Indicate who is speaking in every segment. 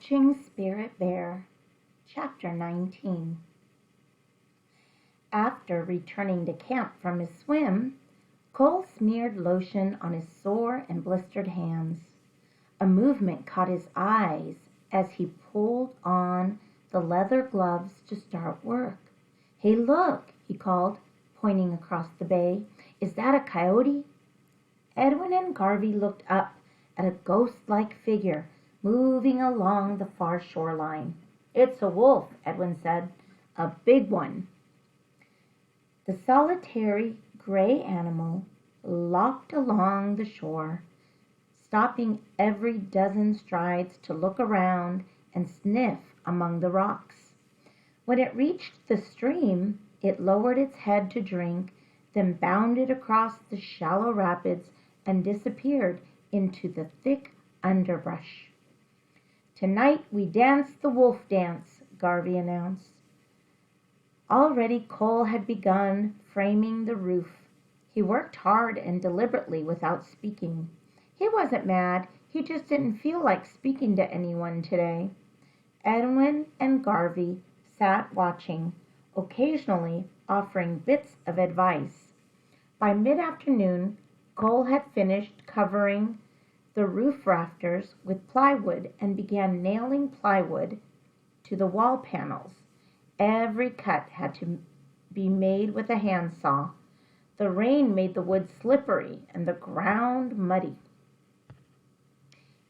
Speaker 1: Fetching Spirit Bear, Chapter 19. After returning to camp from his swim, Cole smeared lotion on his sore and blistered hands. A movement caught his eyes as he pulled on the leather gloves to start work. "Hey, look," he called, pointing across the bay. "Is that a coyote?" Edwin and Garvey looked up at a ghost-like figure moving along the far shoreline. "It's a wolf," Edwin said. "A big one." The solitary gray animal lopped along the shore, stopping every dozen strides to look around and sniff among the rocks. When it reached the stream, it lowered its head to drink, then bounded across the shallow rapids and disappeared into the thick underbrush. "Tonight we dance the wolf dance," Garvey announced. Already Cole had begun framing the roof. He worked hard and deliberately without speaking. He wasn't mad, he just didn't feel like speaking to anyone today. Edwin and Garvey sat watching, occasionally offering bits of advice. By mid-afternoon, Cole had finished covering the roof rafters with plywood and began nailing plywood to the wall panels. Every cut had to be made with a handsaw. The rain made the wood slippery and the ground muddy.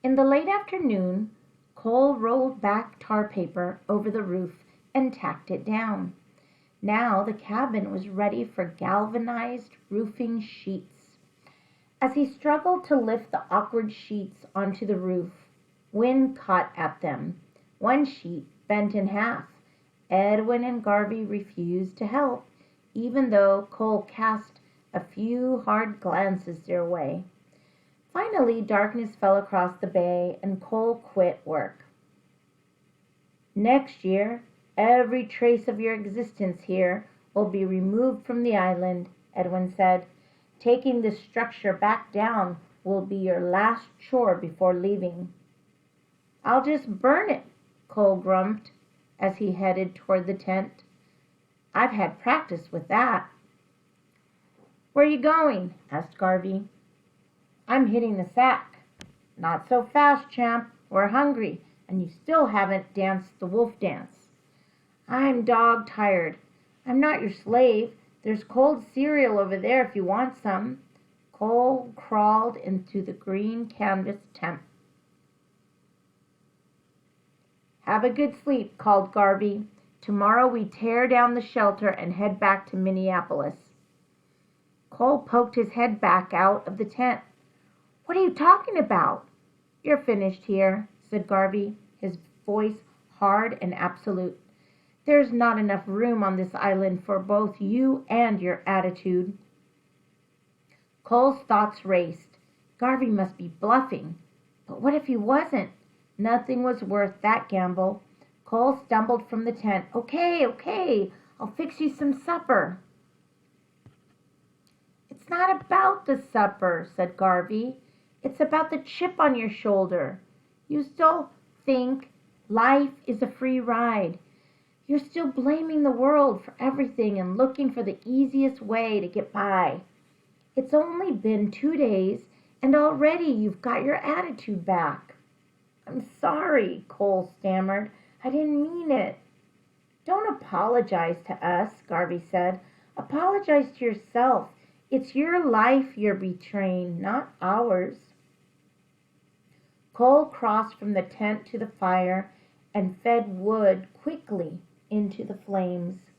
Speaker 1: In the late afternoon, Cole rolled back tar paper over the roof and tacked it down. Now the cabin was ready for galvanized roofing sheets. As he struggled to lift the awkward sheets onto the roof, wind caught at them. One sheet bent in half. Edwin and Garvey refused to help, even though Cole cast a few hard glances their way. Finally, darkness fell across the bay and Cole quit work. "Next year, every trace of your existence here will be removed from the island," Edwin said. "Taking this structure back down will be your last chore before leaving." "I'll just burn it," Cole grumped as he headed toward the tent. "I've had practice with that." "Where you going?" asked Garvey. "I'm hitting the sack." "Not so fast, champ. We're hungry, and you still haven't danced the wolf dance." "I'm dog tired. I'm not your slave. There's cold cereal over there if you want some." Cole crawled into the green canvas tent. "Have a good sleep," called Garvey. "Tomorrow we tear down the shelter and head back to Minneapolis." Cole poked his head back out of the tent. "What are you talking about?" "You're finished here," said Garvey, his voice hard and absolute. "There's not enough room on this island for both you and your attitude." Cole's thoughts raced. Garvey must be bluffing. But what if he wasn't? Nothing was worth that gamble. Cole stumbled from the tent. Okay, I'll fix you some supper." "It's not about the supper," said Garvey. "It's about the chip on your shoulder. You still think life is a free ride. You're still blaming the world for everything and looking for the easiest way to get by. It's only been 2 days, and already you've got your attitude back." "I'm sorry," Cole stammered. "I didn't mean it." "Don't apologize to us," Garvey said. "Apologize to yourself. It's your life you're betraying, not ours." Cole crossed from the tent to the fire and fed wood quickly into the flames.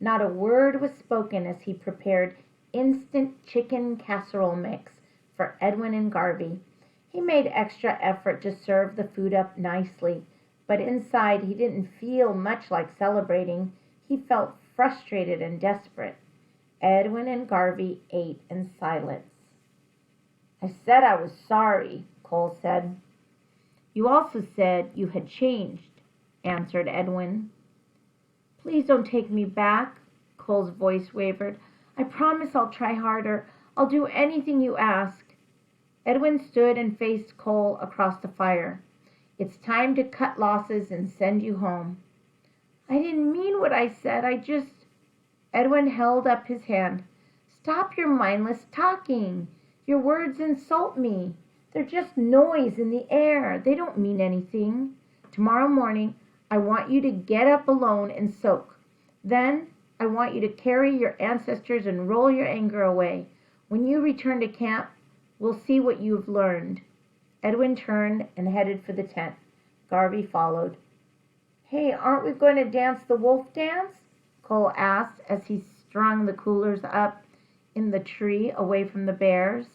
Speaker 1: Not a word was spoken as he prepared instant chicken casserole mix for Edwin and Garvey. He made extra effort to serve the food up nicely, but inside he didn't feel much like celebrating. He felt frustrated and desperate. Edwin and Garvey ate in silence. "I said I was sorry," Cole said. "You also said you had changed," answered Edwin. "Please don't take me back," Cole's voice wavered. "I promise I'll try harder. I'll do anything you ask." Edwin stood and faced Cole across the fire. It's time to cut losses and send you home." "I didn't mean what I said. I just—" Edwin held up his hand. "Stop your mindless talking. Your words insult me. They're just noise in the air. They don't mean anything. Tomorrow morning I want you to get up alone and soak. Then I want you to carry your ancestors and roll your anger away. When you return to camp, we'll see what you've learned." Edwin turned and headed for the tent. Garvey followed. "Hey, aren't we going to dance the wolf dance?" Cole asked as he strung the coolers up in the tree away from the bears.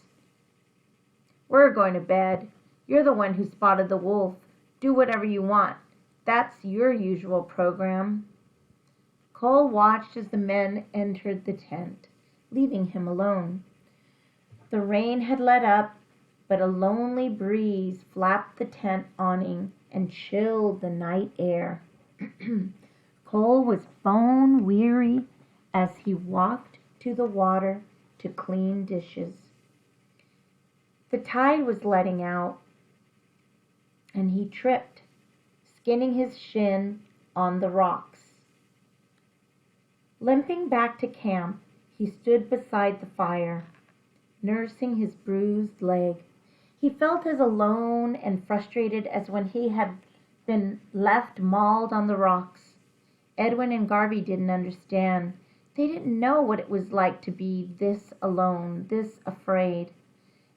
Speaker 1: "We're going to bed. You're the one who spotted the wolf. Do whatever you want. That's your usual program." Cole watched as the men entered the tent, leaving him alone. The rain had let up, but a lonely breeze flapped the tent awning and chilled the night air. Cole was bone weary as he walked to the water to clean dishes. The tide was letting out, and he tripped, skinning his shin on the rocks. Limping back to camp, he stood beside the fire, nursing his bruised leg. He felt as alone and frustrated as when he had been left mauled on the rocks. Edwin and Garvey didn't understand. They didn't know what it was like to be this alone, this afraid.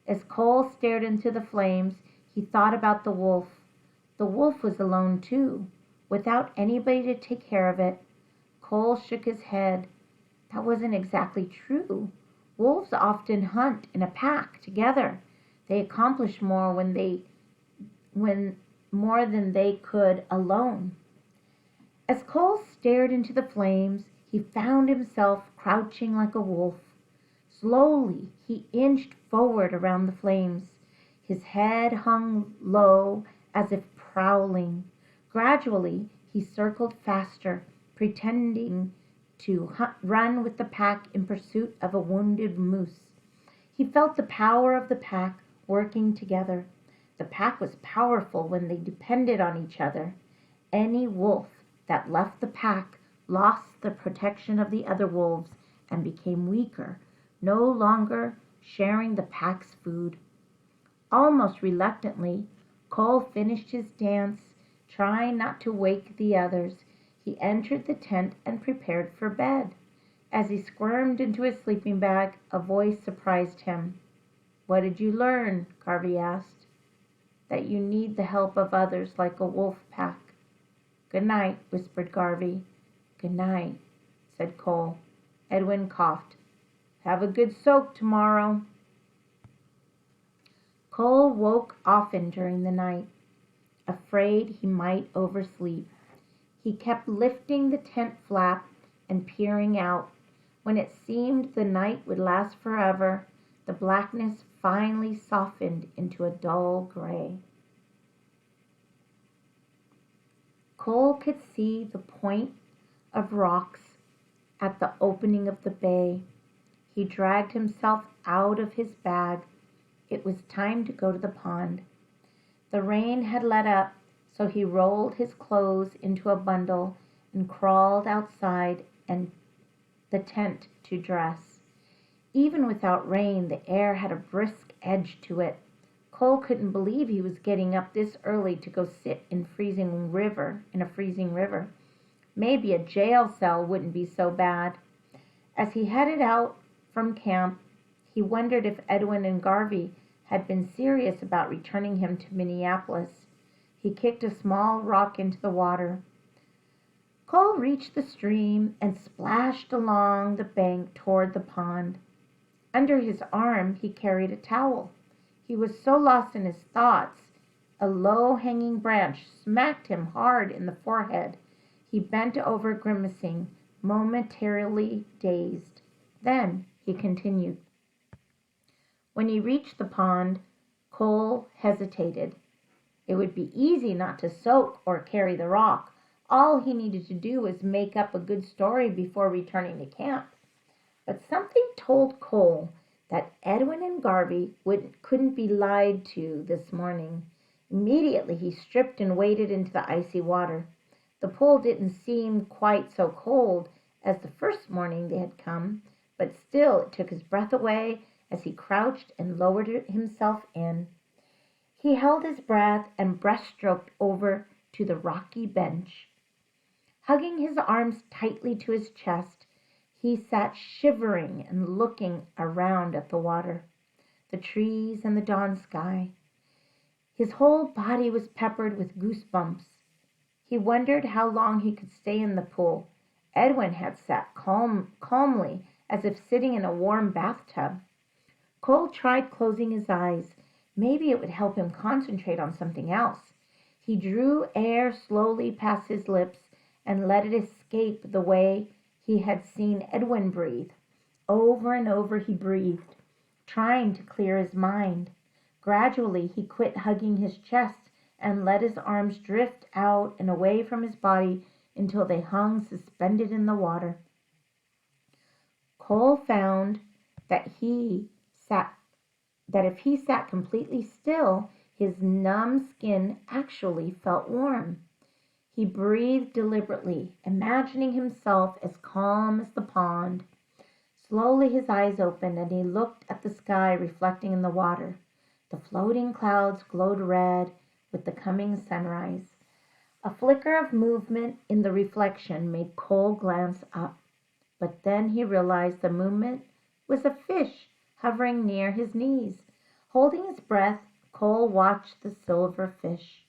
Speaker 1: As Cole stared into the flames, he thought about the wolf. The wolf was alone too, without anybody to take care of it. Cole shook his head. That wasn't exactly true. Wolves often hunt in a pack together. They accomplish more when more than they could alone. As Cole stared into the flames, he found himself crouching like a wolf. Slowly, he inched forward around the flames. His head hung low as if prowling. Gradually, he circled faster, pretending to run with the pack in pursuit of a wounded moose. He felt the power of the pack working together. The pack was powerful when they depended on each other. Any wolf that left the pack lost the protection of the other wolves and became weaker, no longer sharing the pack's food. Almost reluctantly, Cole finished his dance, trying not to wake the others. He entered the tent and prepared for bed. As he squirmed into his sleeping bag, a voice surprised him. "What did you learn?" Garvey asked. "That you need the help of others like a wolf pack." "Good night," whispered Garvey. "Good night," said Cole. Edwin coughed. "Have a good soak tomorrow." Cole woke often during the night, afraid he might oversleep. He kept lifting the tent flap and peering out. When it seemed the night would last forever, the blackness finally softened into a dull gray. Cole could see the point of rocks at the opening of the bay. He dragged himself out of his bag. It was time to go to the pond. The rain had let up, so he rolled his clothes into a bundle and crawled outside and the tent to dress. Even without rain, the air had a brisk edge to it. Cole couldn't believe he was getting up this early to go sit in a freezing river. Maybe a jail cell wouldn't be so bad. As he headed out from camp, he wondered if Edwin and Garvey had been serious about returning him to Minneapolis. He kicked a small rock into the water. Cole reached the stream and splashed along the bank toward the pond. Under his arm, he carried a towel. He was so lost in his thoughts, a low-hanging branch smacked him hard in the forehead. He bent over, grimacing, momentarily dazed. Then he continued. When he reached the pond, Cole hesitated. It would be easy not to soak or carry the rock. All he needed to do was make up a good story before returning to camp. But something told Cole that Edwin and Garvey couldn't be lied to this morning. Immediately he stripped and waded into the icy water. The pool didn't seem quite so cold as the first morning they had come, but still it took his breath away as he crouched and lowered himself in. He held his breath and breaststroked over to the rocky bench. Hugging his arms tightly to his chest, he sat shivering and looking around at the water, the trees, and the dawn sky. His whole body was peppered with goosebumps. He wondered how long he could stay in the pool. Edwin had sat calmly, as if sitting in a warm bathtub. Cole tried closing his eyes. Maybe it would help him concentrate on something else. He drew air slowly past his lips and let it escape the way he had seen Edwin breathe. Over and over he breathed, trying to clear his mind. Gradually he quit hugging his chest and let his arms drift out and away from his body until they hung suspended in the water. Cole found that if he sat completely still, his numb skin actually felt warm. He breathed deliberately, imagining himself as calm as the pond. Slowly his eyes opened and he looked at the sky reflecting in the water. The floating clouds glowed red with the coming sunrise. A flicker of movement in the reflection made Cole glance up, but then he realized the movement was a fish hovering near his knees. Holding his breath, Cole watched the silver fish.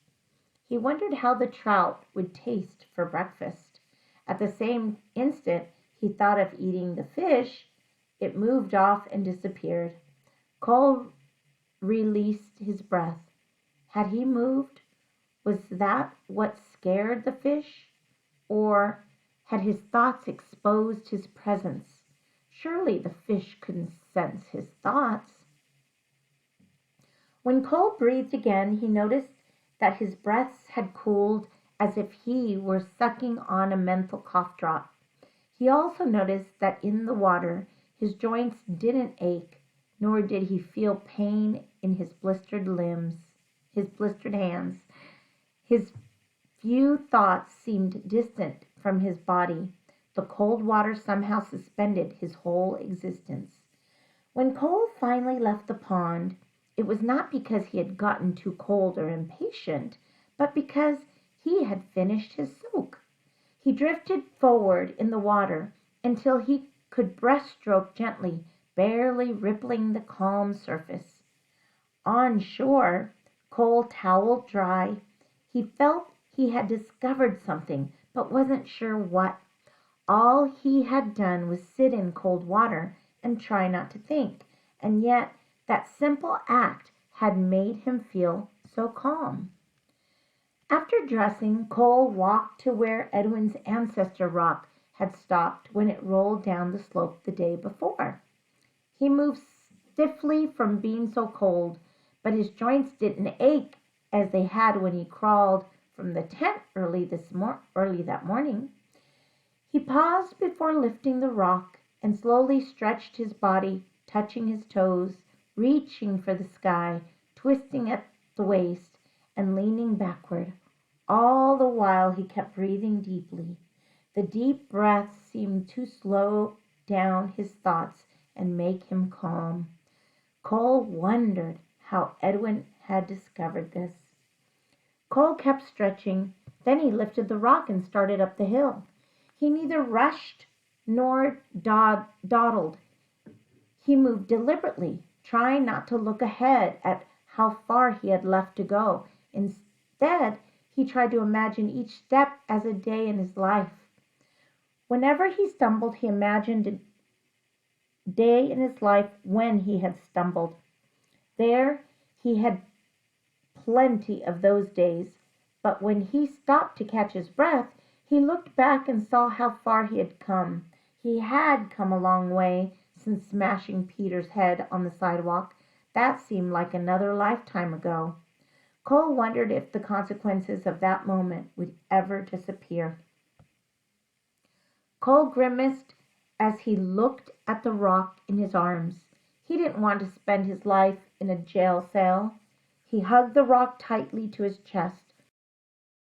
Speaker 1: He wondered how the trout would taste for breakfast. At the same instant he thought of eating the fish. It moved off and disappeared. Cole released his breath. Had he moved? Was that what scared the fish? Or had his thoughts exposed his presence? Surely the fish couldn't sense his thoughts. When Cole breathed again, he noticed that his breaths had cooled as if he were sucking on a menthol cough drop. He also noticed that in the water his joints didn't ache, nor did he feel pain in his blistered hands. His few thoughts seemed distant from his body. The cold water somehow suspended his whole existence. When Cole finally left the pond, it was not because he had gotten too cold or impatient, but because he had finished his soak. He drifted forward in the water until he could breaststroke gently, barely rippling the calm surface. On shore, Cole toweled dry. He felt he had discovered something, but wasn't sure what. All he had done was sit in cold water and try not to think, and yet that simple act had made him feel so calm. After dressing, Cole walked to where Edwin's ancestor rock had stopped when it rolled down the slope the day before. He moved stiffly from being so cold, but his joints didn't ache as they had when he crawled from the tent early that morning. He paused before lifting the rock and slowly stretched his body, touching his toes, reaching for the sky, twisting at the waist, and leaning backward. All the while he kept breathing deeply. The deep breath seemed to slow down his thoughts and make him calm. Cole wondered how Edwin had discovered this. Cole kept stretching. Then he lifted the rock and started up the hill. He neither rushed nor dawdled. He moved deliberately, trying not to look ahead at how far he had left to go. Instead, he tried to imagine each step as a day in his life. Whenever he stumbled, he imagined a day in his life when he had stumbled. There he had plenty of those days, but when he stopped to catch his breath, he looked back and saw how far he had come. He had come a long way since smashing Peter's head on the sidewalk. That seemed like another lifetime ago. Cole wondered if the consequences of that moment would ever disappear. Cole grimaced as he looked at the rock in his arms. He didn't want to spend his life in a jail cell. He hugged the rock tightly to his chest.